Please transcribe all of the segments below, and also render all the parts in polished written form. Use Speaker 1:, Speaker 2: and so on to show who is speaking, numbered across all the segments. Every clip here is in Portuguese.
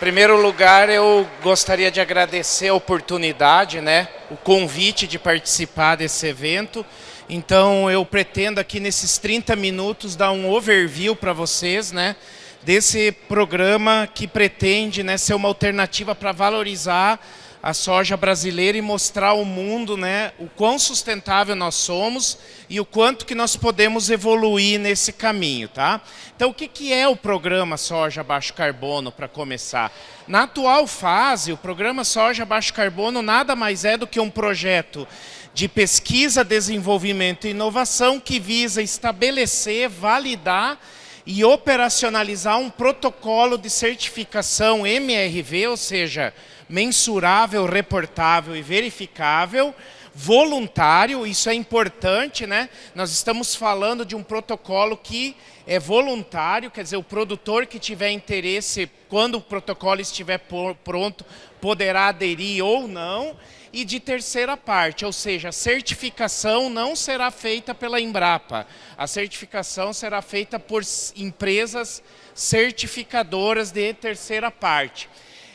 Speaker 1: primeiro lugar, eu gostaria de agradecer a oportunidade, o convite de participar desse evento. Então, eu pretendo aqui nesses 30 minutos dar um overview para vocês, desse programa que pretende, ser uma alternativa para valorizar a soja brasileira e mostrar ao mundo, o quão sustentável nós somos e o quanto que nós podemos evoluir nesse caminho, tá? Então, o que é o programa Soja Baixo Carbono, para começar? Na atual fase, o programa Soja Baixo Carbono nada mais é do que um projeto de pesquisa, desenvolvimento e inovação que visa estabelecer, validar e operacionalizar um protocolo de certificação MRV, ou seja, mensurável, reportável e verificável, voluntário. Isso é importante, Nós estamos falando de um protocolo que é voluntário, quer dizer, o produtor que tiver interesse, quando o protocolo estiver pronto, poderá aderir ou não. E de terceira parte, ou seja, a certificação não será feita pela Embrapa. A certificação será feita por empresas certificadoras de terceira parte.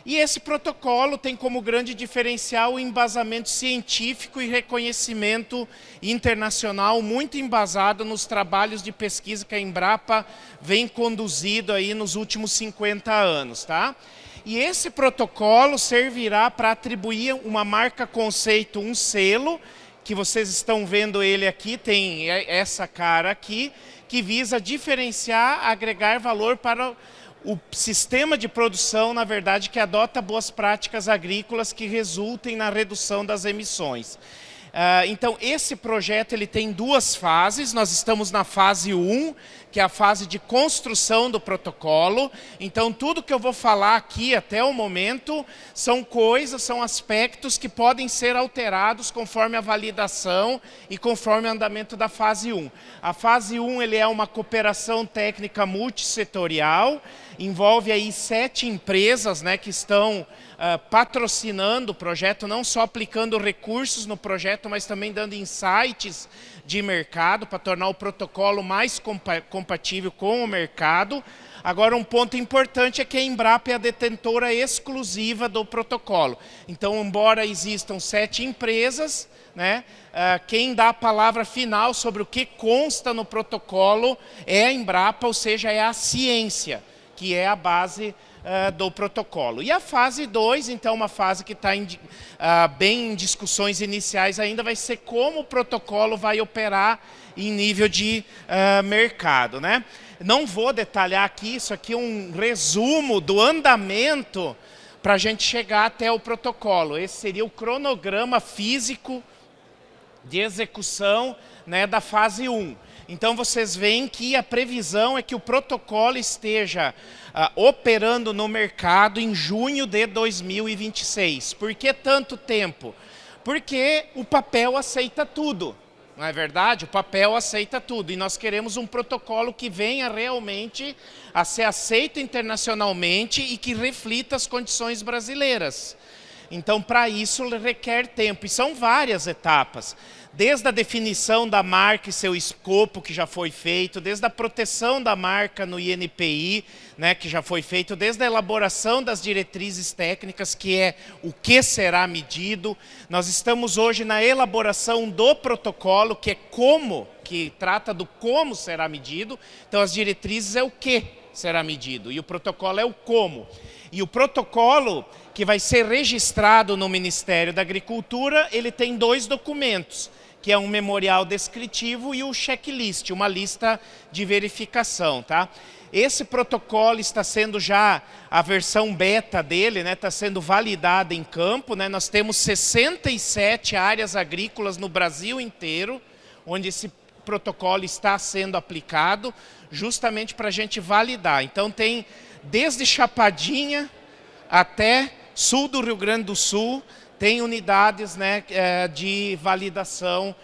Speaker 1: E esse protocolo tem como grande diferencial o embasamento científico e reconhecimento internacional muito embasado nos trabalhos de pesquisa que a Embrapa vem conduzindo aí nos últimos 50 anos, tá? E esse protocolo servirá para atribuir uma marca-conceito, um selo, que vocês estão vendo ele aqui, tem essa cara aqui, que visa diferenciar, agregar valor para o sistema de produção, na verdade, que adota boas práticas agrícolas que resultem na redução das emissões. Então, esse projeto ele tem duas fases. Nós estamos na fase 1, que é a fase de construção do protocolo. Então, tudo que eu vou falar aqui até o momento são aspectos que podem ser alterados conforme a validação e conforme o andamento da fase 1. A fase 1 ele é uma cooperação técnica multissetorial, envolve aí 7 empresas que estão patrocinando o projeto, não só aplicando recursos no projeto, mas também dando insights de mercado para tornar o protocolo mais compatível com o mercado. Agora, um ponto importante é que a Embrapa é a detentora exclusiva do protocolo. Então, embora existam 7 empresas, quem dá a palavra final sobre o que consta no protocolo é a Embrapa, ou seja, é a ciência, que é a base do protocolo. E a fase 2, então, uma fase que está bem em discussões iniciais ainda, vai ser como o protocolo vai operar em nível de mercado, Não vou detalhar aqui, isso aqui é um resumo do andamento para a gente chegar até o protocolo. Esse seria o cronograma físico de execução da fase 1. Então, vocês veem que a previsão é que o protocolo esteja operando no mercado em junho de 2026. Por que tanto tempo? Porque o papel aceita tudo, não é verdade? O papel aceita tudo e nós queremos um protocolo que venha realmente a ser aceito internacionalmente e que reflita as condições brasileiras. Então, para isso, requer tempo. E são várias etapas. Desde a definição da marca e seu escopo, que já foi feito, desde a proteção da marca no INPI, que já foi feito, desde a elaboração das diretrizes técnicas, que é o que será medido. Nós estamos hoje na elaboração do protocolo, que trata do como será medido. Então, as diretrizes é o que será medido e o protocolo é o como. E o protocolo que vai ser registrado no Ministério da Agricultura, ele tem 2 documentos, que é um memorial descritivo e o checklist, uma lista de verificação, tá? Esse protocolo está sendo já, a versão beta dele, está sendo validada em campo, Nós temos 67 áreas agrícolas no Brasil inteiro, onde esse protocolo está sendo aplicado, justamente para a gente validar. Então, tem desde Chapadinha até sul do Rio Grande do Sul, tem unidades de validação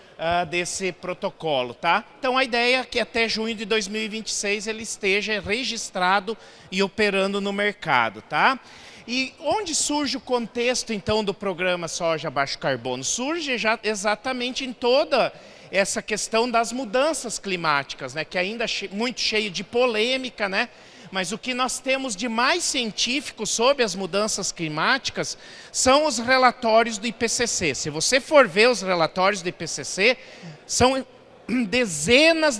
Speaker 1: desse protocolo, tá? Então, a ideia é que até junho de 2026 ele esteja registrado e operando no mercado, tá? E onde surge o contexto, então, do programa Soja Baixo Carbono? Surge já exatamente em toda essa questão das mudanças climáticas, que ainda é muito cheio de polêmica, mas o que nós temos de mais científico sobre as mudanças climáticas são os relatórios do IPCC. Se você for ver os relatórios do IPCC, são dezenas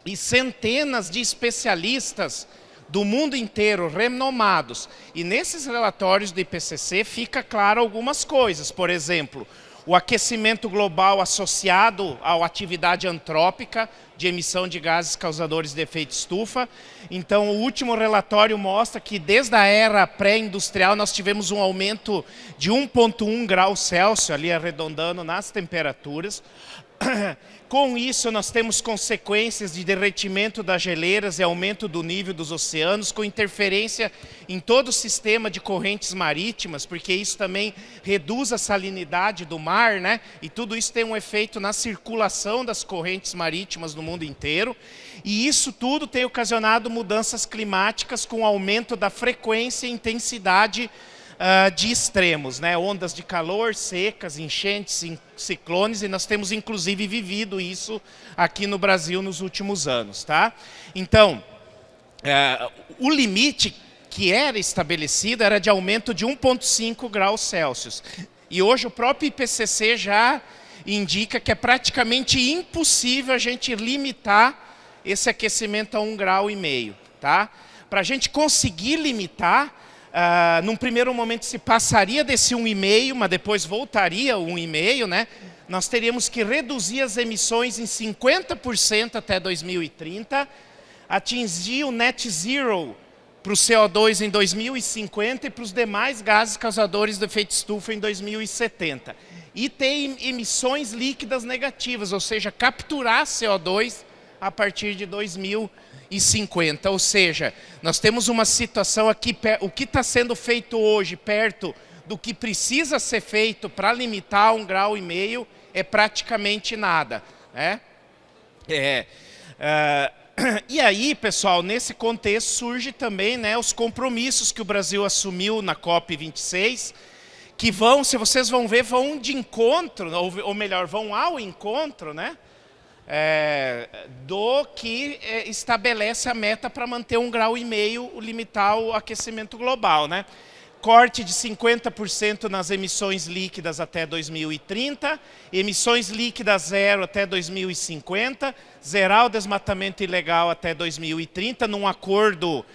Speaker 1: e centenas de especialistas do mundo inteiro, renomados. E nesses relatórios do IPCC fica claro algumas coisas. Por exemplo, o aquecimento global associado à atividade antrópica de emissão de gases causadores de efeito estufa. Então, o último relatório mostra que desde a era pré-industrial nós tivemos um aumento de 1,1 graus Celsius, ali arredondando nas temperaturas. Com isso, nós temos consequências de derretimento das geleiras e aumento do nível dos oceanos, com interferência em todo o sistema de correntes marítimas, porque isso também reduz a salinidade do mar, né? E tudo isso tem um efeito na circulação das correntes marítimas no mundo inteiro. E isso tudo tem ocasionado mudanças climáticas com aumento da frequência e intensidade de extremos, né? Ondas de calor, secas, enchentes, ciclones, e nós temos inclusive vivido isso aqui no Brasil nos últimos anos, tá? Então, o limite que era estabelecido era de aumento de 1,5 graus Celsius. E hoje o próprio IPCC já indica que é praticamente impossível a gente limitar esse aquecimento a 1,5 graus, tá? Para a gente conseguir limitar, num primeiro momento se passaria desse 1,5, mas depois voltaria o 1,5, né? Nós teríamos que reduzir as emissões em 50% até 2030, atingir o net zero para o CO2 em 2050 e para os demais gases causadores do efeito estufa em 2070. E ter emissões líquidas negativas, ou seja, capturar CO2 a partir de 2050. Ou seja, nós temos uma situação aqui, o que está sendo feito hoje perto do que precisa ser feito para limitar 1,5 graus é praticamente nada, né? E aí, pessoal, nesse contexto surge também, né, os compromissos que o Brasil assumiu na COP26, que vão, se vocês vão ver, vão de encontro, ou melhor, vão ao encontro, né? Do que estabelece a meta para manter 1,5 graus, limitar o aquecimento global, né? Corte de 50% nas emissões líquidas até 2030, emissões líquidas zero até 2050, zerar o desmatamento ilegal até 2030, num acordo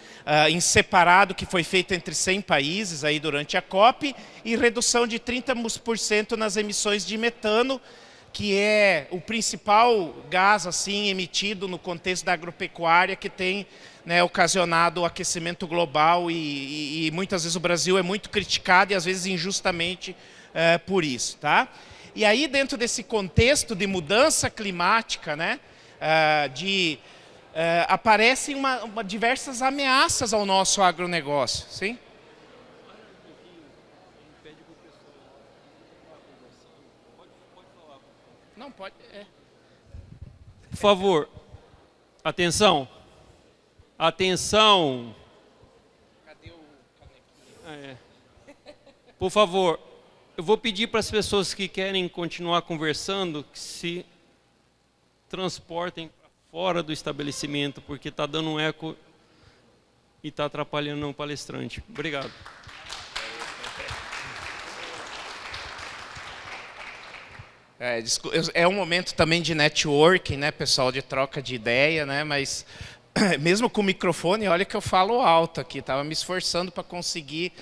Speaker 1: em separado que foi feito entre 100 países aí durante a COP, e redução de 30% nas emissões de metano, que é o principal gás assim emitido no contexto da agropecuária, que tem, né, ocasionado o aquecimento global, e muitas vezes o Brasil é muito criticado e às vezes injustamente por isso, tá? E aí, dentro desse contexto de mudança climática, né, aparecem diversas ameaças ao nosso agronegócio, sim? Não, pode.
Speaker 2: Por favor, atenção. Atenção.
Speaker 1: Cadê o canequinho?
Speaker 2: Por favor, eu vou pedir para as pessoas que querem continuar conversando que se transportem para fora do estabelecimento, porque está dando um eco e está atrapalhando o palestrante. Obrigado.
Speaker 1: É um momento também de networking, né, pessoal, de troca de ideia, né, mas mesmo com o microfone, olha que eu falo alto aqui, estava me esforçando para conseguir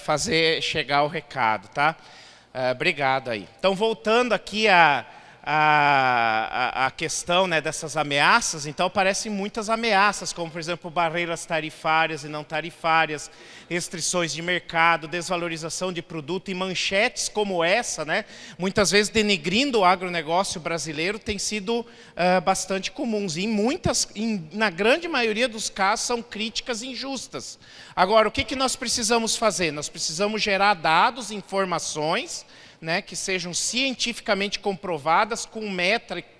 Speaker 1: fazer chegar o recado, tá? Obrigado aí. Então, voltando aqui a questão, né, dessas ameaças, então aparecem muitas ameaças, como por exemplo barreiras tarifárias e não tarifárias, restrições de mercado, desvalorização de produto, e manchetes como essa, né, muitas vezes denegrindo o agronegócio brasileiro, tem sido bastante comuns, e na grande maioria dos casos são críticas injustas. Agora, o que nós precisamos fazer? Nós precisamos gerar dados, informações, né, que sejam cientificamente comprovadas, com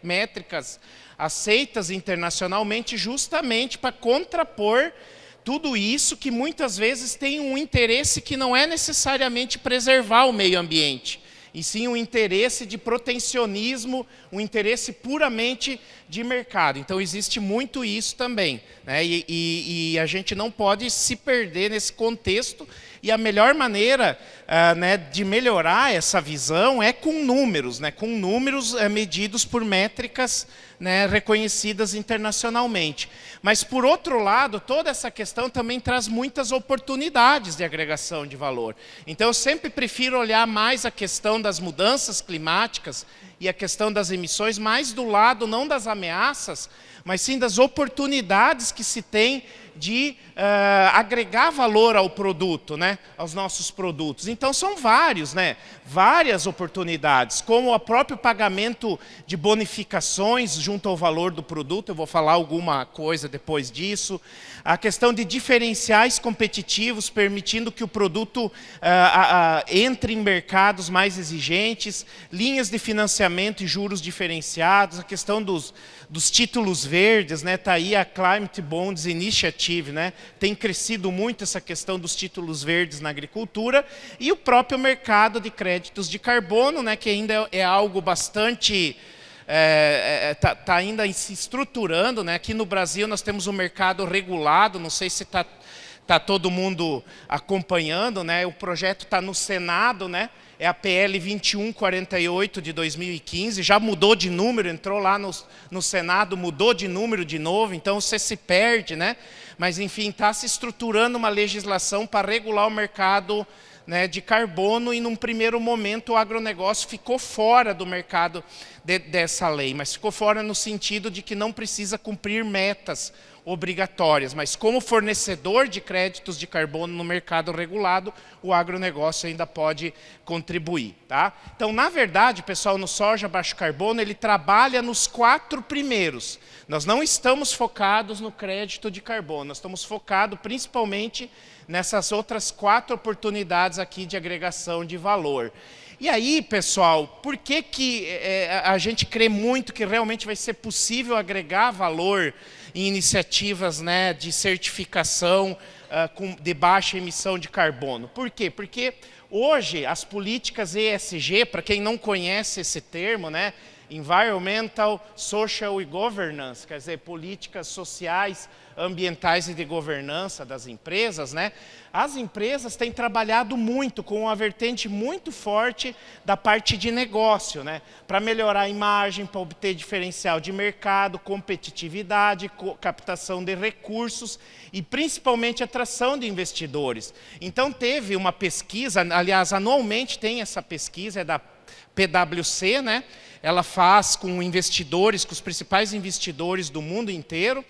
Speaker 1: métricas aceitas internacionalmente, justamente para contrapor tudo isso que muitas vezes tem um interesse que não é necessariamente preservar o meio ambiente. e sim um interesse de protecionismo, um interesse puramente de mercado. Então existe muito isso também, né? E a gente não pode se perder nesse contexto, e a melhor maneira né, de melhorar essa visão é com números, né? Com números medidos por métricas, né, reconhecidas internacionalmente. Mas, por outro lado, toda essa questão também traz muitas oportunidades de agregação de valor. Então, eu sempre prefiro olhar mais a questão das mudanças climáticas e a questão das emissões mais do lado, não das ameaças, mas sim das oportunidades que se tem de agregar valor ao produto, né, aos nossos produtos. Então, são várias oportunidades, como o próprio pagamento de bonificações junto ao valor do produto, eu vou falar alguma coisa depois disso, a questão de diferenciais competitivos, permitindo que o produto entre em mercados mais exigentes, linhas de financiamento e juros diferenciados, a questão dos títulos verdes, né? Tá aí a Climate Bonds Initiative, né? Tem crescido muito essa questão dos títulos verdes na agricultura, e o próprio mercado de créditos de carbono, né? Que ainda é algo bastante tá ainda se estruturando, né? Aqui no Brasil nós temos um mercado regulado, não sei se tá todo mundo acompanhando, né? O projeto está no Senado, né? É a PL 2148 de 2015, já mudou de número, entrou lá no Senado, mudou de número de novo, então você se perde, né? Mas, enfim, está se estruturando uma legislação para regular o mercado, né, de carbono, e num primeiro momento o agronegócio ficou fora do mercado dessa lei, mas ficou fora no sentido de que não precisa cumprir metas obrigatórias, mas como fornecedor de créditos de carbono no mercado regulado, o agronegócio ainda pode contribuir. Tá? Então, na verdade, pessoal, no soja baixo carbono, ele trabalha nos 4 primeiros. Nós não estamos focados no crédito de carbono, nós estamos focados principalmente nessas outras 4 oportunidades aqui de agregação de valor. E aí, pessoal, por que a gente crê muito que realmente vai ser possível agregar valor em iniciativas, né, de certificação de baixa emissão de carbono? Por quê? Porque hoje as políticas ESG, para quem não conhece esse termo, né, Environmental, Social e Governance, quer dizer, políticas sociais, ambientais e de governança das empresas, né? As empresas têm trabalhado muito com uma vertente muito forte da parte de negócio, né? Para melhorar a imagem, para obter diferencial de mercado, competitividade, captação de recursos e principalmente atração de investidores. Então teve uma pesquisa, aliás, anualmente tem essa pesquisa, é da PwC, né? Ela faz com investidores, com os principais investidores do mundo inteiro,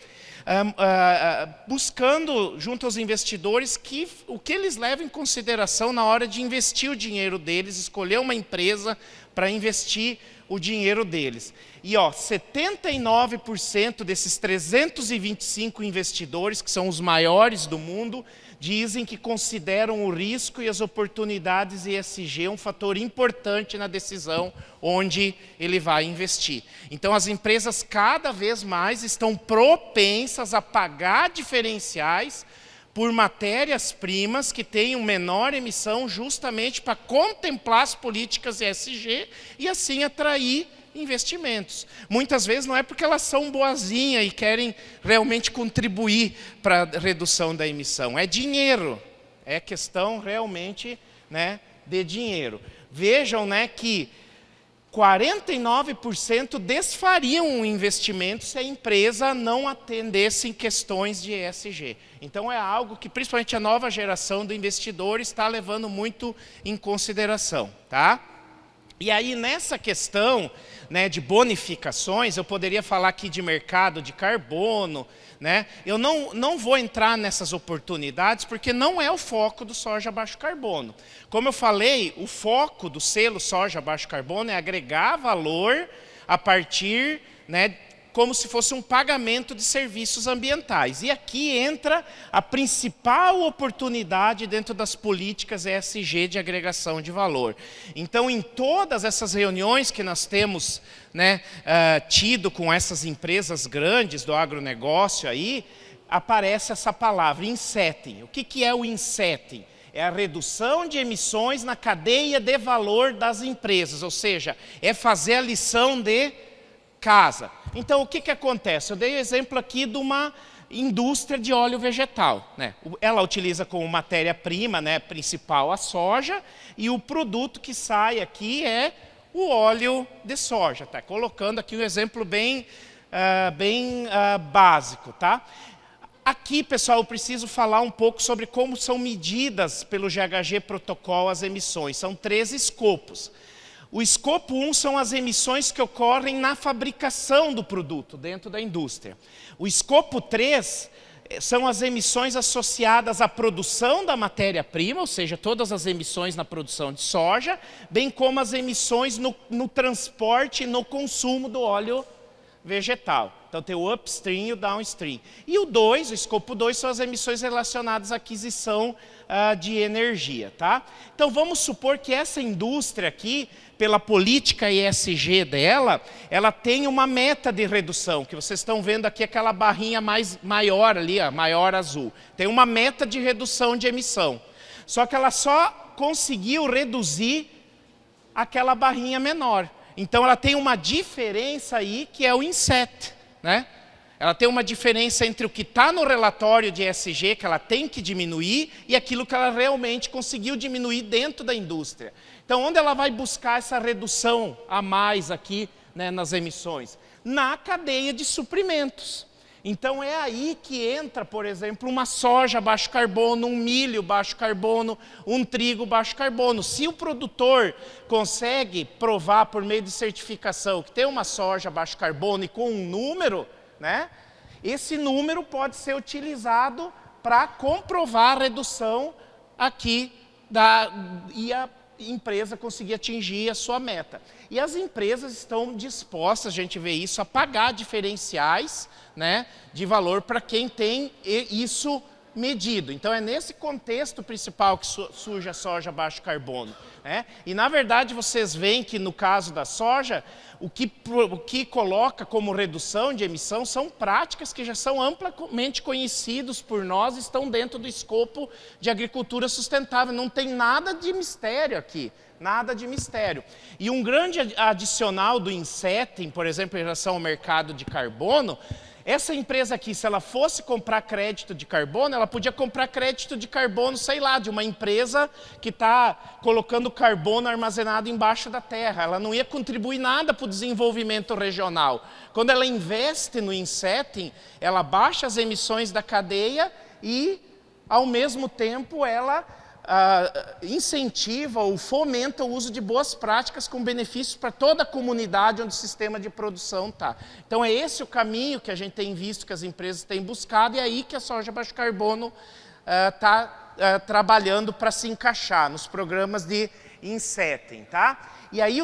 Speaker 1: buscando junto aos investidores o que eles levam em consideração na hora de investir o dinheiro deles, escolher uma empresa para investir o dinheiro deles. E 79% desses 325 investidores, que são os maiores do mundo, dizem que consideram o risco e as oportunidades ESG um fator importante na decisão onde ele vai investir. Então, as empresas cada vez mais estão propensas a pagar diferenciais por matérias-primas que tenham menor emissão, justamente para contemplar as políticas ESG e assim atrair investimentos. Muitas vezes não é porque elas são boazinhas e querem realmente contribuir para a redução da emissão. É dinheiro. É questão realmente, né, de dinheiro. Vejam, né, que 49% desfariam um investimento se a empresa não atendesse em questões de ESG. Então é algo que principalmente a nova geração do investidor está levando muito em consideração. Tá? E aí nessa questão, né, de bonificações, eu poderia falar aqui de mercado de carbono, né? Eu não vou entrar nessas oportunidades porque não é o foco do soja baixo carbono. Como eu falei, o foco do selo soja baixo carbono é agregar valor a partir, né, como se fosse um pagamento de serviços ambientais. E aqui entra a principal oportunidade dentro das políticas ESG de agregação de valor. Então, em todas essas reuniões que nós temos, né, tido com essas empresas grandes do agronegócio aí, aparece essa palavra, insetting. O que é o insetting? É a redução de emissões na cadeia de valor das empresas, ou seja, é fazer a lição de casa. Então, o que acontece? Eu dei o exemplo aqui de uma indústria de óleo vegetal, né? Ela utiliza como matéria-prima, né, principal a soja, e o produto que sai aqui é o óleo de soja. Tá colocando aqui um exemplo bem básico, tá? Aqui, pessoal, eu preciso falar um pouco sobre como são medidas pelo GHG Protocol as emissões. São 3 escopos. O escopo 1 são as emissões que ocorrem na fabricação do produto, dentro da indústria. O escopo 3 são as emissões associadas à produção da matéria-prima, ou seja, todas as emissões na produção de soja, bem como as emissões no transporte e no consumo do óleo vegetal. Então tem o upstream e o downstream. E o escopo 2, são as emissões relacionadas à aquisição de energia, tá? Então vamos supor que essa indústria aqui, pela política ESG dela, ela tem uma meta de redução, que vocês estão vendo aqui aquela barrinha maior ali, maior azul. Tem uma meta de redução de emissão. Só que ela só conseguiu reduzir aquela barrinha menor. Então ela tem uma diferença aí que é o inset, né? Ela tem uma diferença entre o que está no relatório de ESG, que ela tem que diminuir, e aquilo que ela realmente conseguiu diminuir dentro da indústria. Então, onde ela vai buscar essa redução a mais aqui, né, nas emissões? Na cadeia de suprimentos. Então, é aí que entra, por exemplo, uma soja baixo carbono, um milho baixo carbono, um trigo baixo carbono. Se o produtor consegue provar por meio de certificação que tem uma soja baixo carbono e com um número, né, esse número pode ser utilizado para comprovar a redução aqui e a empresa conseguir atingir a sua meta. E as empresas estão dispostas, a gente vê isso, a pagar diferenciais, né, de valor para quem tem isso medido. Então é nesse contexto principal que surge a soja baixo carbono, né? E na verdade vocês veem que no caso da soja, o que coloca como redução de emissão são práticas que já são amplamente conhecidas por nós, estão dentro do escopo de agricultura sustentável. Não tem nada de mistério aqui. Nada de mistério. E um grande adicional do insetting, por exemplo, em relação ao mercado de carbono, essa empresa aqui, se ela fosse comprar crédito de carbono, ela podia comprar crédito de carbono, sei lá, de uma empresa que está colocando carbono armazenado embaixo da terra. Ela não ia contribuir nada para o desenvolvimento regional. Quando ela investe no insetting, ela baixa as emissões da cadeia e, ao mesmo tempo, ela incentiva ou fomenta o uso de boas práticas com benefícios para toda a comunidade onde o sistema de produção está. Então é esse o caminho que a gente tem visto que as empresas têm buscado, e é aí que a soja baixo carbono está trabalhando para se encaixar nos programas de insetting, tá? E aí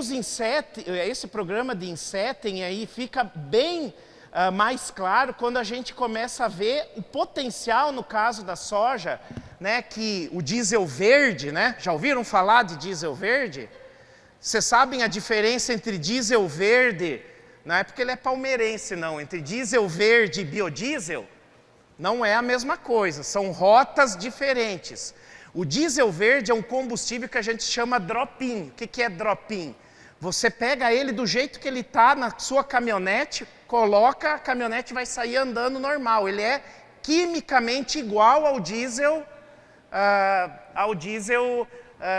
Speaker 1: esse programa de insetting aí fica bem mais claro quando a gente começa a ver o potencial, no caso da soja, né, que o diesel verde, né? Já ouviram falar de diesel verde? Vocês sabem a diferença entre diesel verde, não é porque ele é palmeirense não, entre diesel verde e biodiesel? Não é a mesma coisa, são rotas diferentes. O diesel verde é um combustível que a gente chama drop-in. O que é drop-in? Você pega ele do jeito que ele está na sua caminhonete, coloca, a caminhonete vai sair andando normal. Ele é quimicamente igual ao diesel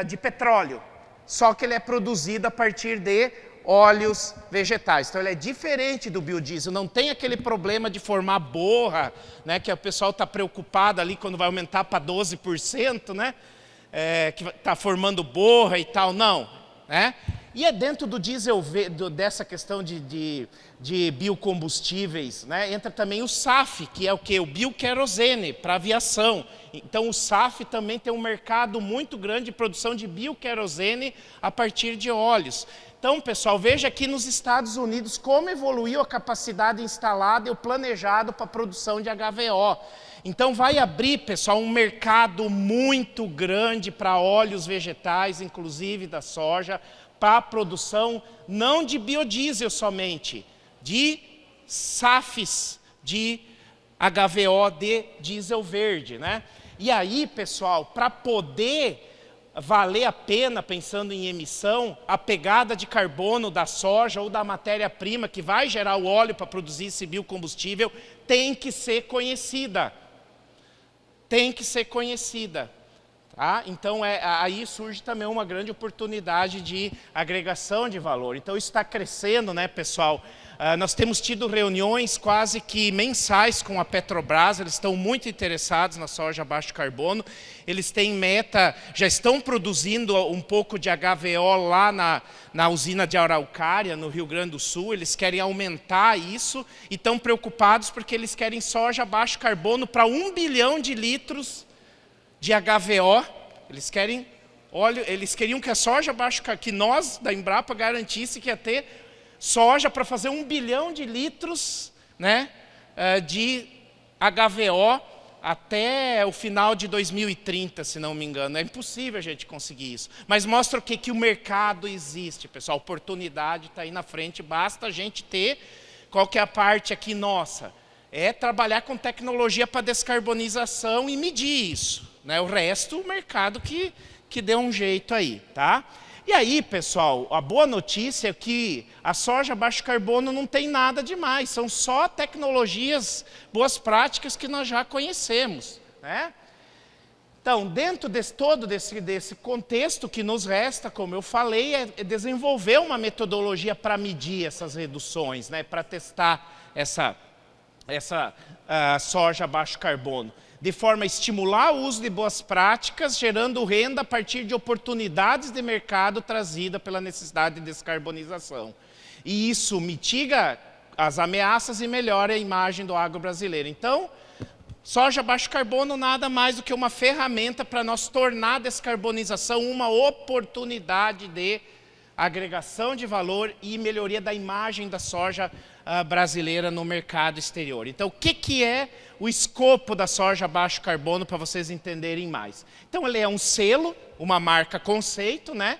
Speaker 1: de petróleo, só que ele é produzido a partir de óleos vegetais. Então ele é diferente do biodiesel, não tem aquele problema de formar borra, né, que o pessoal está preocupado ali quando vai aumentar para 12%, né, que está formando borra e tal, não, né? E é dentro do diesel, dessa questão de biocombustíveis, né, entra também o SAF, que é o quê? O bioquerosene para aviação. Então o SAF também tem um mercado muito grande de produção de bioquerosene a partir de óleos. Então, pessoal, veja aqui nos Estados Unidos como evoluiu a capacidade instalada e o planejado para a produção de HVO. Então vai abrir, pessoal, um mercado muito grande para óleos vegetais, inclusive da soja, para a produção não de biodiesel somente, de SAFs, de HVO de diesel verde, né? E aí, pessoal, para poder valer a pena, pensando em emissão, a pegada de carbono da soja ou da matéria-prima que vai gerar o óleo para produzir esse biocombustível tem que ser conhecida. Tem que ser conhecida. Tá? Então, aí surge também uma grande oportunidade de agregação de valor. Então, isso está crescendo, né, pessoal? Nós temos tido reuniões quase que mensais com a Petrobras, eles estão muito interessados na soja baixo carbono. Eles têm meta, já estão produzindo um pouco de HVO lá na usina de Araucária, no Rio Grande do Sul. Eles querem aumentar isso e estão preocupados porque eles querem soja baixo carbono para 1 bilhão de litros de HVO, eles querem óleo, eles queriam que a soja baixo, que nós da Embrapa garantisse que ia ter soja para fazer 1 bilhão de litros, né, de HVO até o final de 2030, se não me engano. É impossível a gente conseguir isso. Mas mostra o que o mercado existe, pessoal. A oportunidade está aí na frente, basta a gente ter. Qual que é a parte aqui nossa? É trabalhar com tecnologia para descarbonização e medir isso. Né? O resto, o mercado que deu um jeito aí, tá? E aí, pessoal, a boa notícia é que a soja baixo carbono não tem nada demais, são só tecnologias, boas práticas que nós já conhecemos, né? Então, dentro desse contexto, que nos resta, como eu falei, é desenvolver uma metodologia para medir essas reduções, né? Para testar essa soja baixo carbono, de forma a estimular o uso de boas práticas, gerando renda a partir de oportunidades de mercado trazidas pela necessidade de descarbonização. E isso mitiga as ameaças e melhora a imagem do agro brasileiro. Então, soja baixo carbono nada mais do que uma ferramenta para nós tornar a descarbonização uma oportunidade de agregação de valor e melhoria da imagem da soja brasileira no mercado exterior. Então, o que é o escopo da soja baixo carbono, para vocês entenderem mais? Então, ele é um selo, uma marca conceito, né,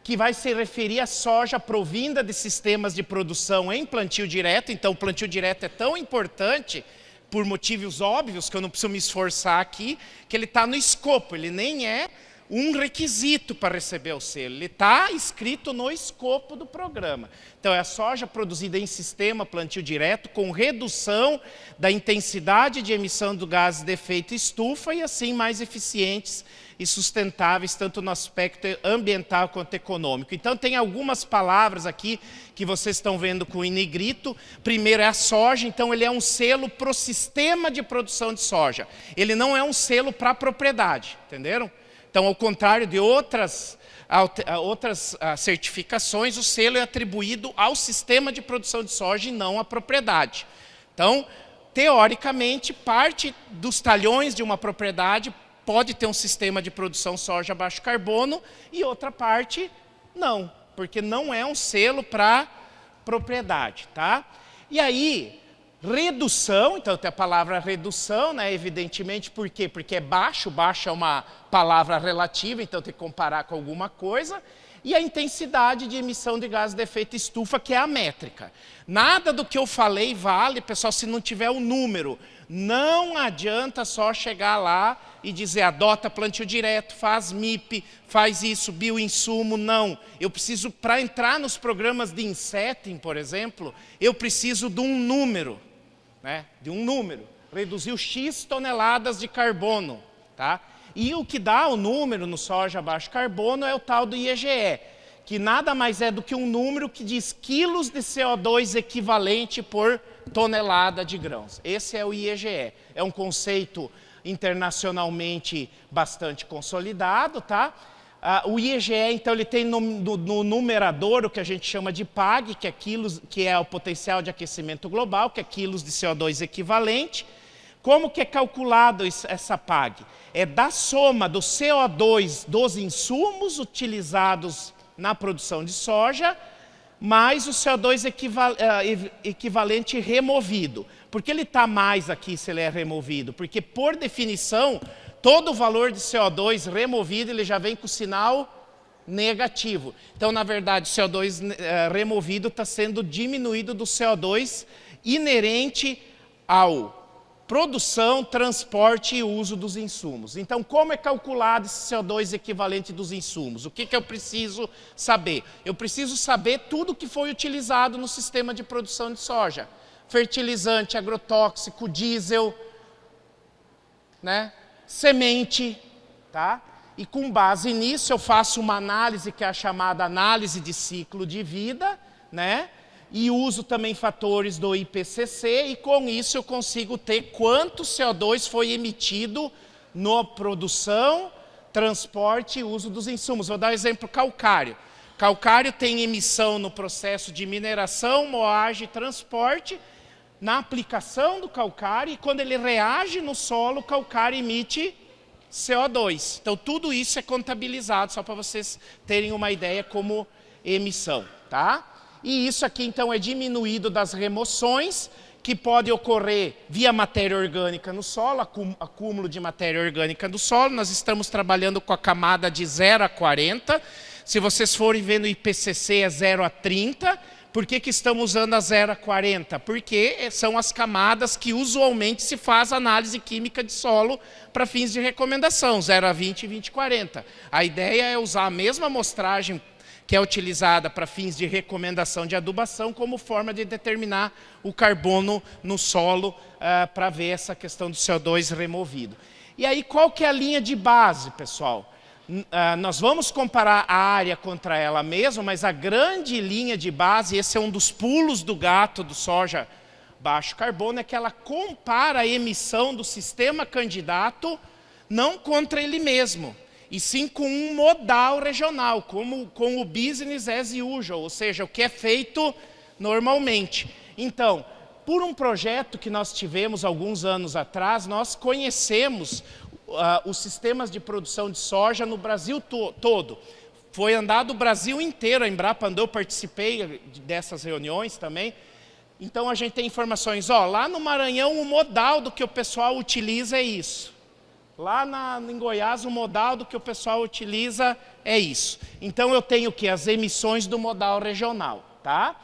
Speaker 1: que vai se referir à soja provinda de sistemas de produção em plantio direto. Então, o plantio direto é tão importante, por motivos óbvios, que eu não preciso me esforçar aqui, que ele está no escopo, ele nem é um requisito para receber o selo, ele está escrito no escopo do programa. Então, é a soja produzida em sistema plantio direto, com redução da intensidade de emissão do gás de efeito estufa e assim mais eficientes e sustentáveis, tanto no aspecto ambiental quanto econômico. Então, tem algumas palavras aqui que vocês estão vendo com em negrito. Primeiro é a soja, então ele é um selo para o sistema de produção de soja. Ele não é um selo para a propriedade, entenderam? Então, ao contrário de outras certificações, o selo é atribuído ao sistema de produção de soja e não à propriedade. Então, teoricamente, parte dos talhões de uma propriedade pode ter um sistema de produção soja baixo carbono e outra parte não, porque não é um selo para propriedade, tá? E aí, redução, então tem a palavra redução, né, evidentemente, por quê? Porque é baixo, baixo é uma palavra relativa, então tem que comparar com alguma coisa, e a intensidade de emissão de gases de efeito estufa, que é a métrica. Nada do que eu falei vale, pessoal, se não tiver o número. Não adianta só chegar lá e dizer, adota plantio direto, faz MIP, faz isso, bioinsumo, não. Eu preciso, para entrar nos programas de insetting, por exemplo, eu preciso de um número, né? De um número. Reduziu X toneladas de carbono, tá? E o que dá o número no soja baixo carbono é o tal do IEGE, que nada mais é do que um número que diz quilos de CO2 equivalente por tonelada de grãos. Esse é o IEGE. É um conceito internacionalmente bastante consolidado, tá? O IEGE, então, ele tem no numerador o que a gente chama de PAG, que é quilos, que é o potencial de aquecimento global, que é quilos de CO2 equivalente. Como que é calculado essa PAG? É da soma do CO2 dos insumos utilizados na produção de soja, mais o CO2 equivalente removido. Por que ele está mais aqui se ele é removido? Porque, por definição, todo o valor de CO2 removido ele já vem com o sinal negativo. Então, na verdade, o CO2 removido está sendo diminuído do CO2 inerente ao produção, transporte e uso dos insumos. Então, como é calculado esse CO2 equivalente dos insumos? O que eu preciso saber? Eu preciso saber tudo que foi utilizado no sistema de produção de soja. Fertilizante, agrotóxico, diesel, né? Semente, tá? E com base nisso eu faço uma análise que é a chamada análise de ciclo de vida, né? E uso também fatores do IPCC, e com isso eu consigo ter quanto CO2 foi emitido na produção, transporte e uso dos insumos. Vou dar um exemplo: calcário. Calcário tem emissão no processo de mineração, moagem e transporte, na aplicação do calcário, e quando ele reage no solo, o calcário emite CO2. Então tudo isso é contabilizado, só para vocês terem uma ideia como emissão, tá? E isso aqui, então, é diminuído das remoções, que pode ocorrer via matéria orgânica no solo, acúmulo de matéria orgânica no solo. Nós estamos trabalhando com a camada de 0 a 40. Se vocês forem ver no IPCC, é 0 a 30. Por que estamos usando a 0 a 40? Porque são as camadas que usualmente se faz análise química de solo para fins de recomendação, 0 a 20 e 20 a 40. A ideia é usar a mesma amostragem que é utilizada para fins de recomendação de adubação como forma de determinar o carbono no solo para ver essa questão do CO2 removido. E aí, qual que é a linha de base, pessoal? Nós vamos comparar a área contra ela mesma, mas a grande linha de base, esse é um dos pulos do gato do soja baixo carbono, é que ela compara a emissão do sistema candidato não contra ele mesmo, e sim com um modal regional, com o business as usual, ou seja, o que é feito normalmente. Então, por um projeto que nós tivemos alguns anos atrás, nós conhecemos os sistemas de produção de soja no Brasil todo. Foi andado o Brasil inteiro, a Embrapa andou, eu participei dessas reuniões também. Então a gente tem informações, lá no Maranhão o modal do que o pessoal utiliza é isso. Lá em Goiás, o modal do que o pessoal utiliza é isso. Então, eu tenho que as emissões do modal regional, tá?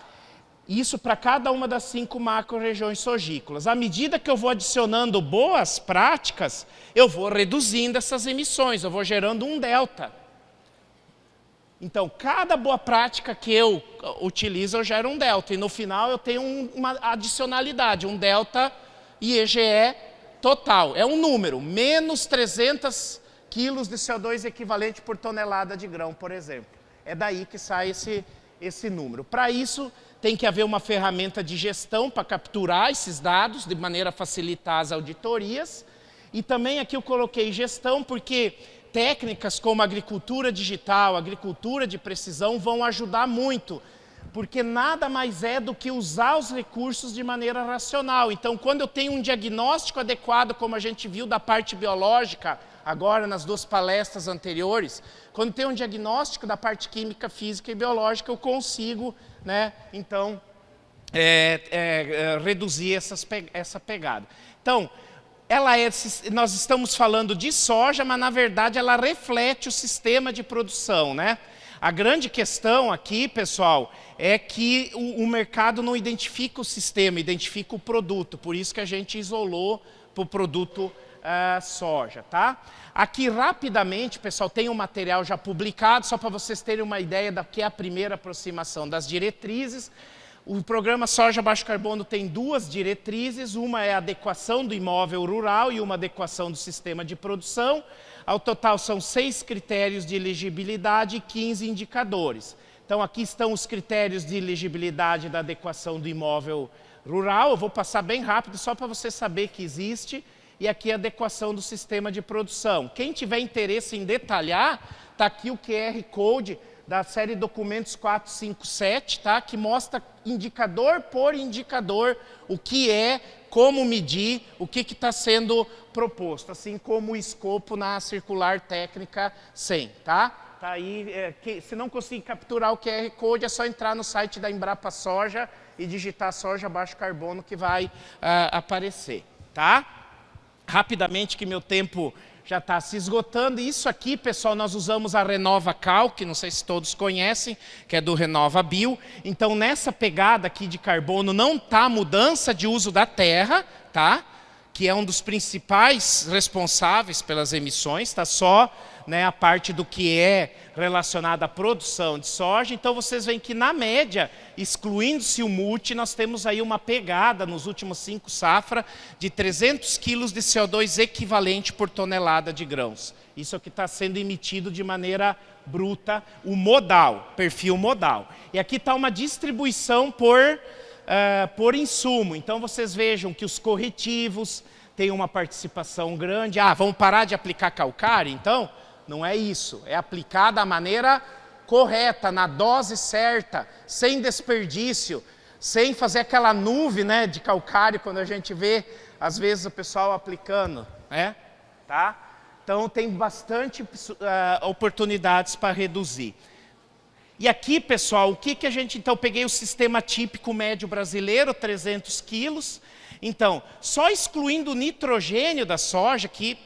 Speaker 1: Isso para cada uma das 5 macro-regiões sogícolas. À medida que eu vou adicionando boas práticas, eu vou reduzindo essas emissões, eu vou gerando um delta. Então, cada boa prática que eu utilizo, eu gero um delta. E no final, eu tenho uma adicionalidade, um delta IEGE total, é um número, menos 300 quilos de CO2 equivalente por tonelada de grão, por exemplo. É daí que sai esse número. Para isso, tem que haver uma ferramenta de gestão para capturar esses dados, de maneira a facilitar as auditorias. E também aqui eu coloquei gestão, porque técnicas como agricultura digital, agricultura de precisão vão ajudar muito, porque nada mais é do que usar os recursos de maneira racional. Então, quando eu tenho um diagnóstico adequado, como a gente viu da parte biológica, agora nas 2 palestras anteriores, quando eu tenho um diagnóstico da parte química, física e biológica, eu consigo, né, então, reduzir essa pegada. Então, nós estamos falando de soja, mas na verdade ela reflete o sistema de produção, né? A grande questão aqui, pessoal, é que o mercado não identifica o sistema, identifica o produto. Por isso que a gente isolou para o produto soja, tá? Aqui, rapidamente, pessoal, tem um material já publicado, só para vocês terem uma ideia da que é a primeira aproximação das diretrizes. O programa Soja Baixo Carbono tem 2 diretrizes, uma é a adequação do imóvel rural e uma adequação do sistema de produção. Ao total são 6 critérios de elegibilidade e 15 indicadores. Então aqui estão os critérios de elegibilidade da adequação do imóvel rural. Eu vou passar bem rápido só para você saber que existe. E aqui a adequação do sistema de produção. Quem tiver interesse em detalhar, está aqui o QR Code da série Documentos 457, tá? Que mostra indicador por indicador o que é, como medir, o que está sendo proposto, assim como o escopo na circular técnica 100, tá? Tá aí, se não conseguir capturar o QR Code, é só entrar no site da Embrapa Soja e digitar soja baixo carbono que vai aparecer, tá? Rapidamente, que meu tempo já está se esgotando. E isso aqui, pessoal, nós usamos a Renova Cal, que não sei se todos conhecem, que é do Renova Bio. Então, nessa pegada aqui de carbono, não está mudança de uso da terra, tá? que é um dos principais responsáveis pelas emissões, está só, né, a parte do que é relacionada à produção de soja. Então vocês veem que na média, excluindo-se o multi, nós temos aí uma pegada nos últimos 5 safras de 300 quilos de CO2 equivalente por tonelada de grãos. Isso é o que está sendo emitido de maneira bruta, o modal, perfil modal. E aqui está uma distribuição por insumo. Então vocês vejam que os corretivos têm uma participação grande. Vamos parar de aplicar calcário? Então, não é isso. É aplicar da maneira correta, na dose certa, sem desperdício, sem fazer aquela nuvem, né, de calcário quando a gente vê, às vezes, o pessoal aplicando, né? Tá? Então tem bastante oportunidades para reduzir. E aqui, pessoal, o que a gente... Então, peguei o sistema típico médio brasileiro, 300 quilos. Então, só excluindo o nitrogênio da soja, que,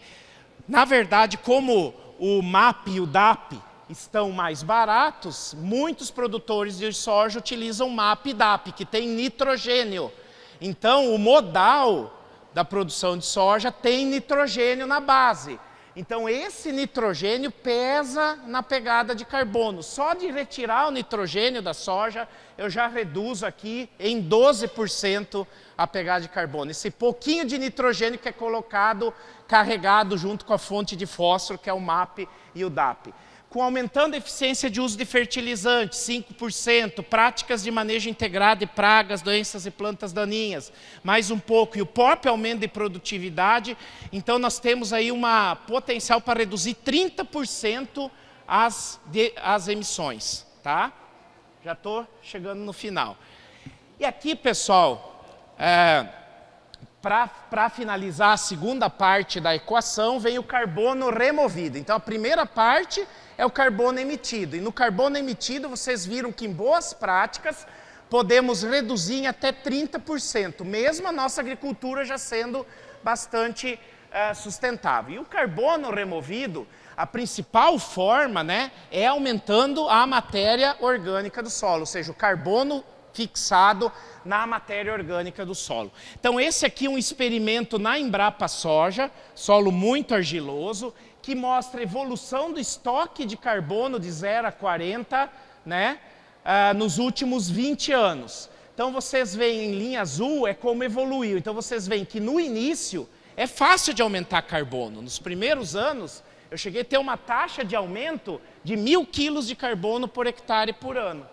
Speaker 1: na verdade, como o MAP e o DAP estão mais baratos, muitos produtores de soja utilizam MAP e DAP, que tem nitrogênio. Então, o modal da produção de soja tem nitrogênio na base. Então, esse nitrogênio pesa na pegada de carbono. Só de retirar o nitrogênio da soja, eu já reduzo aqui em 12% a pegada de carbono. Esse pouquinho de nitrogênio que é colocado, carregado junto com a fonte de fósforo, que é o MAP e o DAP. Com aumentando a eficiência de uso de fertilizantes, 5%, práticas de manejo integrado de pragas, doenças e plantas daninhas, mais um pouco, e o próprio aumento de produtividade, então nós temos aí uma potencial para reduzir 30% as emissões, tá? Já estou chegando no final. E aqui, pessoal, para finalizar a segunda parte da equação, vem o carbono removido. Então, a primeira parte é o carbono emitido. E no carbono emitido, vocês viram que em boas práticas, podemos reduzir em até 30%, mesmo a nossa agricultura já sendo bastante sustentável. E o carbono removido, a principal forma, né, é aumentando a matéria orgânica do solo, ou seja, o carbono fixado na matéria orgânica do solo. Então esse aqui é um experimento na Embrapa Soja, solo muito argiloso, que mostra a evolução do estoque de carbono de 0 a 40, né, nos últimos 20 anos. Então vocês veem em linha azul é como evoluiu. Então vocês veem que no início é fácil de aumentar carbono. Nos primeiros anos eu cheguei a ter uma taxa de aumento de 1.000 quilos de carbono por hectare por ano.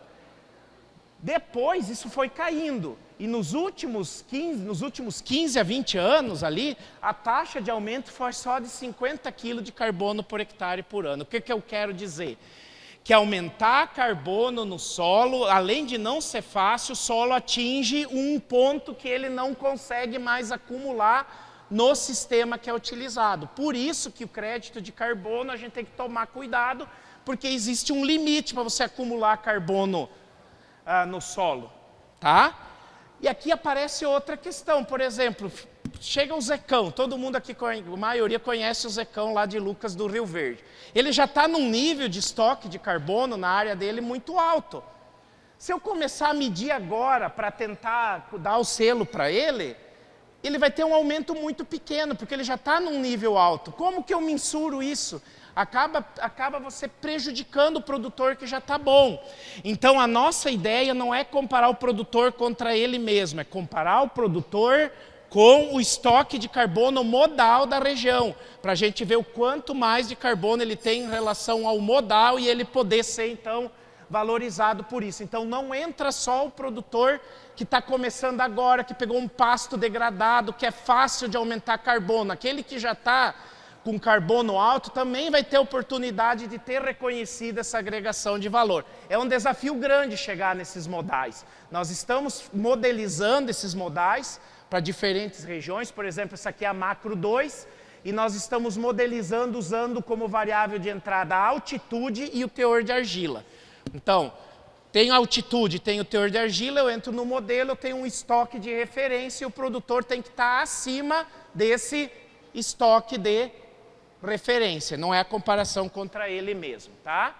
Speaker 1: Depois isso foi caindo, e nos últimos 15 a 20 anos ali, a taxa de aumento foi só de 50 kg de carbono por hectare por ano. O que eu quero dizer? Que aumentar carbono no solo, além de não ser fácil, o solo atinge um ponto que ele não consegue mais acumular no sistema que é utilizado. Por isso que o crédito de carbono a gente tem que tomar cuidado, porque existe um limite para você acumular carbono no solo, tá? E aqui aparece outra questão, por exemplo, chega o Zecão, todo mundo aqui, a maioria conhece o Zecão lá de Lucas do Rio Verde. Ele já está num nível de estoque de carbono na área dele muito alto. Se eu começar a medir agora para tentar dar o selo para ele, ele vai ter um aumento muito pequeno, porque ele já está num nível alto. Como que eu mensuro isso? Acaba você prejudicando o produtor que já está bom. Então a nossa ideia não é comparar o produtor contra ele mesmo, é comparar o produtor com o estoque de carbono modal da região, para a gente ver o quanto mais de carbono ele tem em relação ao modal e ele poder ser então valorizado por isso. Então não entra só o produtor que está começando agora, que pegou um pasto degradado, que é fácil de aumentar carbono. Aquele que já está com carbono alto, também vai ter oportunidade de ter reconhecido essa agregação de valor. É um desafio grande chegar nesses modais. Nós estamos modelizando esses modais para diferentes regiões, por exemplo, essa aqui é a Macro 2, e nós estamos modelizando usando como variável de entrada a altitude e o teor de argila. Então, tem altitude, tem o teor de argila, eu entro no modelo, eu tenho um estoque de referência e o produtor tem que estar acima desse estoque de referência, não é a comparação contra ele mesmo, tá?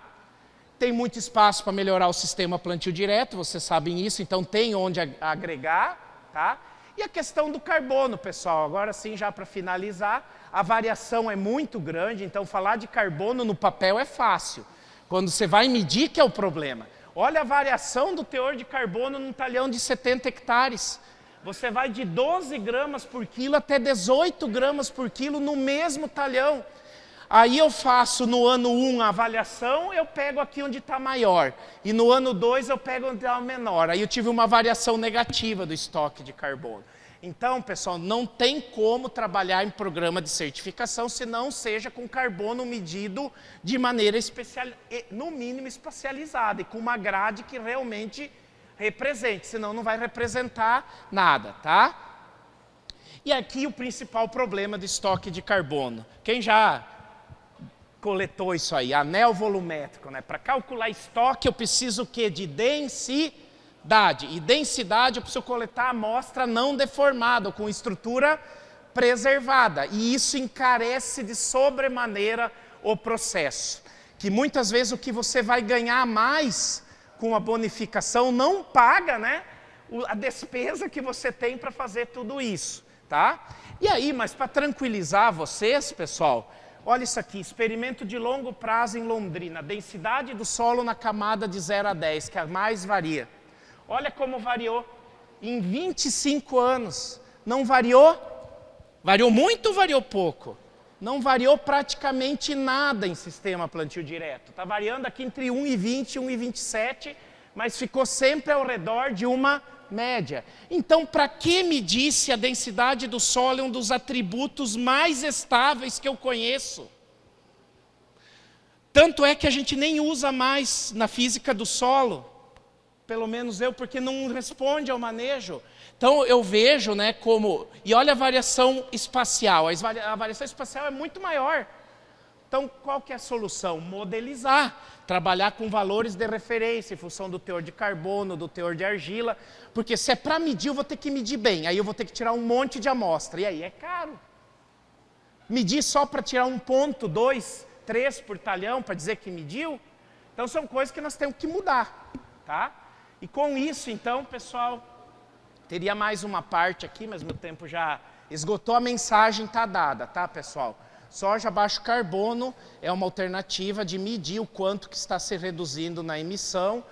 Speaker 1: Tem muito espaço para melhorar o sistema plantio direto, vocês sabem isso, então tem onde agregar, tá? E a questão do carbono, pessoal, agora sim, já para finalizar, a variação é muito grande, então falar de carbono no papel é fácil. Quando você vai medir que é o problema. Olha a variação do teor de carbono num talhão de 70 hectares. Você vai de 12 gramas por quilo até 18 gramas por quilo no mesmo talhão. Aí eu faço no ano 1 a avaliação, eu pego aqui onde está maior. E no ano 2 eu pego onde está menor. Aí eu tive uma variação negativa do estoque de carbono. Então, pessoal, não tem como trabalhar em programa de certificação se não seja com carbono medido de maneira no mínimo espacializada e com uma grade que realmente represente, senão não vai representar nada, tá? E aqui o principal problema do estoque de carbono. Quem já coletou isso aí, anel volumétrico, né? Para calcular estoque eu preciso o quê? De densidade. E densidade eu preciso coletar amostra não deformada, com estrutura preservada. E isso encarece de sobremaneira o processo. Que muitas vezes o que você vai ganhar mais com a bonificação não paga, né? A despesa que você tem para fazer tudo isso, tá? E aí, mas para tranquilizar vocês, pessoal, olha isso aqui, experimento de longo prazo em Londrina, densidade do solo na camada de 0 a 10, que a mais varia. Olha como variou em 25 anos. Não variou? Variou muito ou variou pouco? Não variou praticamente nada em sistema plantio direto. Está variando aqui entre 1,20 e 1,27, mas ficou sempre ao redor de uma média. Então, para que medir se a densidade do solo é um dos atributos mais estáveis que eu conheço? Tanto é que a gente nem usa mais na física do solo, pelo menos eu, porque não responde ao manejo. Então, eu vejo, né, como... E olha a variação espacial. A variação espacial é muito maior. Então, qual que é a solução? Modelizar. Trabalhar com valores de referência, em função do teor de carbono, do teor de argila. Porque se é para medir, eu vou ter que medir bem. Aí eu vou ter que tirar um monte de amostra. E aí é caro. Medir só para tirar 1 ponto, 2, 3 por talhão, para dizer que mediu. Então, são coisas que nós temos que mudar, tá? E com isso, então, pessoal, teria mais uma parte aqui, mas meu tempo já esgotou, a mensagem está dada, tá, pessoal? Soja baixo carbono é uma alternativa de medir o quanto que está se reduzindo na emissão,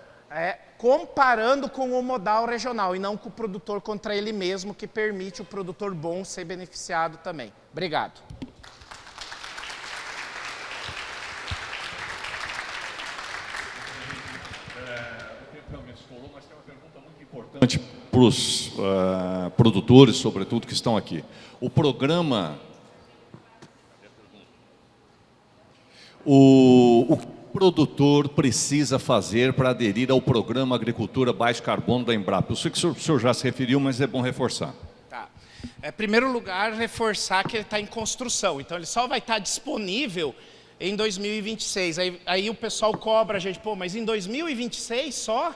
Speaker 1: comparando com o modal regional, e não com o produtor contra ele mesmo, que permite o produtor bom ser beneficiado também. Obrigado.
Speaker 3: Mas tem uma pergunta muito importante para os produtores, sobretudo, que estão aqui. O programa... O que o produtor precisa fazer para aderir ao programa Agricultura Baixo Carbono da Embrapa? Eu sei que o senhor já se referiu, mas é bom reforçar.
Speaker 1: Tá. Em primeiro lugar, reforçar que ele está em construção. Então, ele só vai estar disponível em 2026. Aí o pessoal cobra a gente, pô, mas em 2026 só?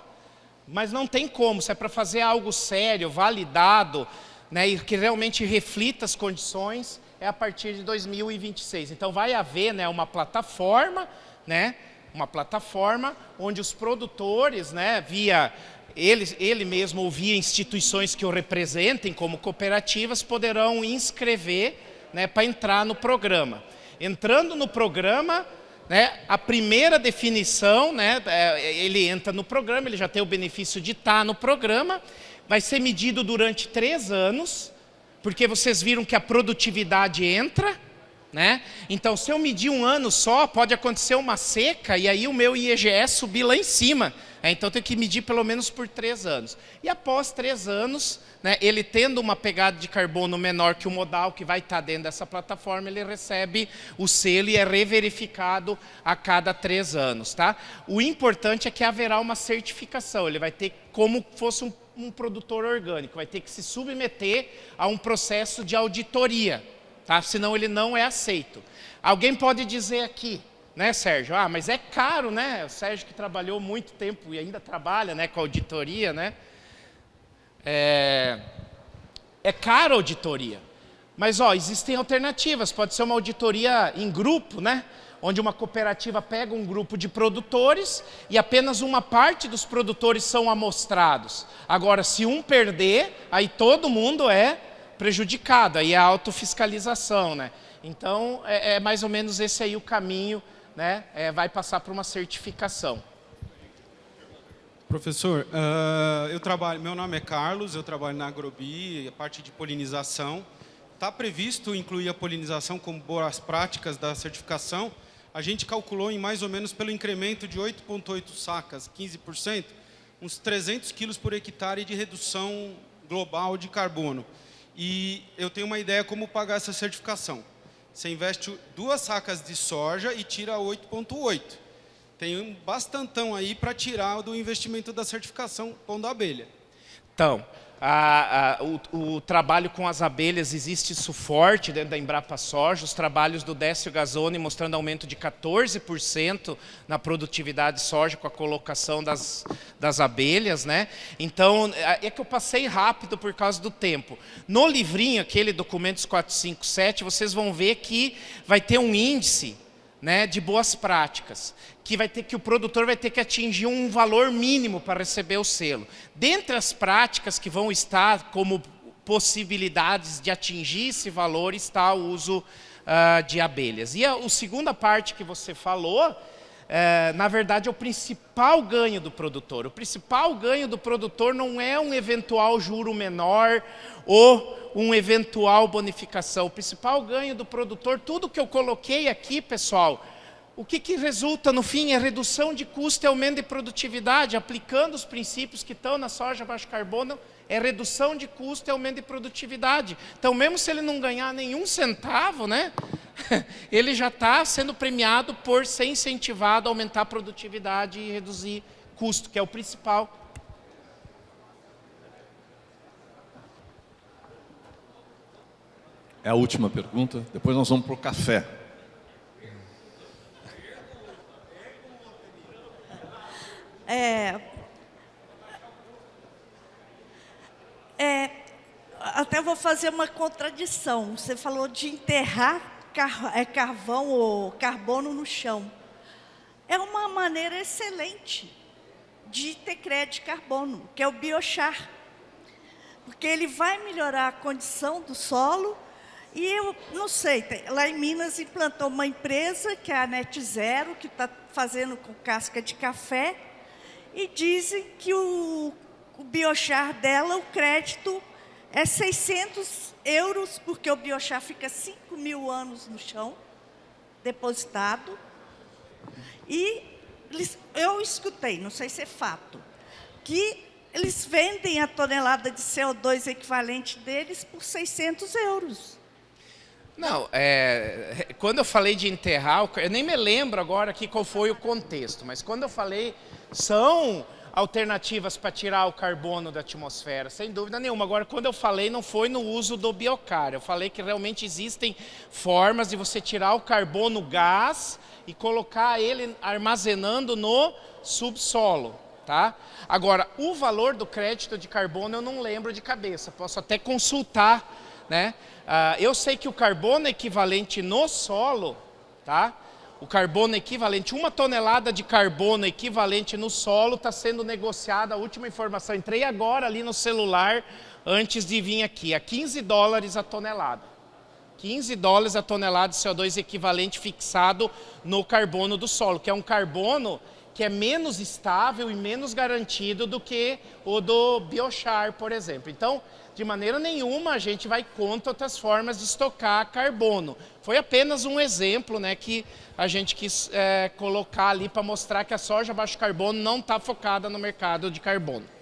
Speaker 1: Mas não tem como, se é para fazer algo sério, validado, né, e que realmente reflita as condições, é a partir de 2026. Então vai haver, né, uma plataforma onde os produtores, né, via ele mesmo ou via instituições que o representem, como cooperativas, poderão inscrever, né, para entrar no programa. Entrando no programa, né, a primeira definição, né, ele entra no programa, ele já tem o benefício de estar no programa, vai ser medido durante 3 anos, porque vocês viram que a produtividade entra, né? Então, se eu medir 1 ano só, pode acontecer uma seca e aí o meu IEGE subir lá em cima. Então, eu tenho que medir pelo menos por 3 anos. E após 3 anos, né, ele tendo uma pegada de carbono menor que o modal que vai estar dentro dessa plataforma, ele recebe o selo e é reverificado a cada 3 anos. Tá? O importante é que haverá uma certificação. Ele vai ter como fosse um produtor orgânico, vai ter que se submeter a um processo de auditoria, tá? Senão ele não é aceito. Alguém pode dizer aqui, né, Sérgio? Ah, mas é caro, né? O Sérgio que trabalhou muito tempo e ainda trabalha, né, com auditoria, né? É caro a auditoria. Mas, ó, existem alternativas. Pode ser uma auditoria em grupo, né? onde uma cooperativa pega um grupo de produtores e apenas uma parte dos produtores são amostrados. Agora, se um perder, aí todo mundo é prejudicado, aí é a autofiscalização, né? Então, é mais ou menos esse aí o caminho, né? Vai passar por uma certificação.
Speaker 4: Professor, meu nome é Carlos, eu trabalho na Agrobi, a parte de polinização. Está previsto incluir a polinização como boas práticas da certificação. A gente calculou em mais ou menos pelo incremento de 8,8 sacas, 15%, uns 300 quilos por hectare de redução global de carbono. E eu tenho uma ideia como pagar essa certificação. Você investe 2 sacas de soja e tira 8,8. Tem um bastantão aí para tirar do investimento da certificação pondo abelha.
Speaker 1: Então, o trabalho com as abelhas, existe isso forte dentro da Embrapa Soja, os trabalhos do Décio Gazzoni mostrando aumento de 14% na produtividade de soja com a colocação das abelhas, né? Então, é que eu passei rápido por causa do tempo. No livrinho, aquele Documentos 457, vocês vão ver que vai ter um índice, né, de boas práticas, que o produtor vai ter que atingir um valor mínimo para receber o selo. Dentre as práticas que vão estar como possibilidades de atingir esse valor está o uso de abelhas. E a segunda parte que você falou, na verdade, é o principal ganho do produtor. O principal ganho do produtor não é um eventual juro menor ou uma eventual bonificação. O principal ganho do produtor, tudo que eu coloquei aqui, pessoal, o que resulta no fim é redução de custo e aumento de produtividade. Aplicando os princípios que estão na soja baixo carbono, é redução de custo e aumento de produtividade. Então, mesmo se ele não ganhar nenhum centavo, né, ele já está sendo premiado por ser incentivado a aumentar a produtividade e reduzir custo, que é o principal.
Speaker 3: É a última pergunta, depois nós vamos para o café.
Speaker 5: Até vou fazer uma contradição. Você falou de enterrar carvão ou carbono no chão. É uma maneira excelente de ter crédito de carbono, que é o biochar. Porque ele vai melhorar a condição do solo. E eu não sei, lá em Minas implantou uma empresa, que é a Net Zero, que está fazendo com casca de café, e dizem que o biochar dela, o crédito é 600 euros, porque o biochar fica 5.000 anos no chão, depositado. E eu escutei, não sei se é fato, que eles vendem a tonelada de CO2 equivalente deles por 600 euros.
Speaker 1: Não, quando eu falei de enterrar, eu nem me lembro agora aqui qual foi o contexto, mas quando eu falei, são alternativas para tirar o carbono da atmosfera, sem dúvida nenhuma. Agora, quando eu falei, não foi no uso do biocar, eu falei que realmente existem formas de você tirar o carbono gás e colocar ele armazenando no subsolo. Tá? Agora, o valor do crédito de carbono eu não lembro de cabeça, posso até consultar, né? Eu sei que o carbono equivalente no solo, tá? O carbono equivalente, 1 tonelada de carbono equivalente no solo está sendo negociada, a última informação, entrei agora ali no celular antes de vir aqui, a $15 a tonelada. $15 a tonelada de CO2 equivalente fixado no carbono do solo, que é um carbono que é menos estável e menos garantido do que o do biochar, por exemplo. Então, de maneira nenhuma a gente vai contra outras formas de estocar carbono. Foi apenas um exemplo, né, que a gente quis colocar ali para mostrar que a soja baixo carbono não está focada no mercado de carbono.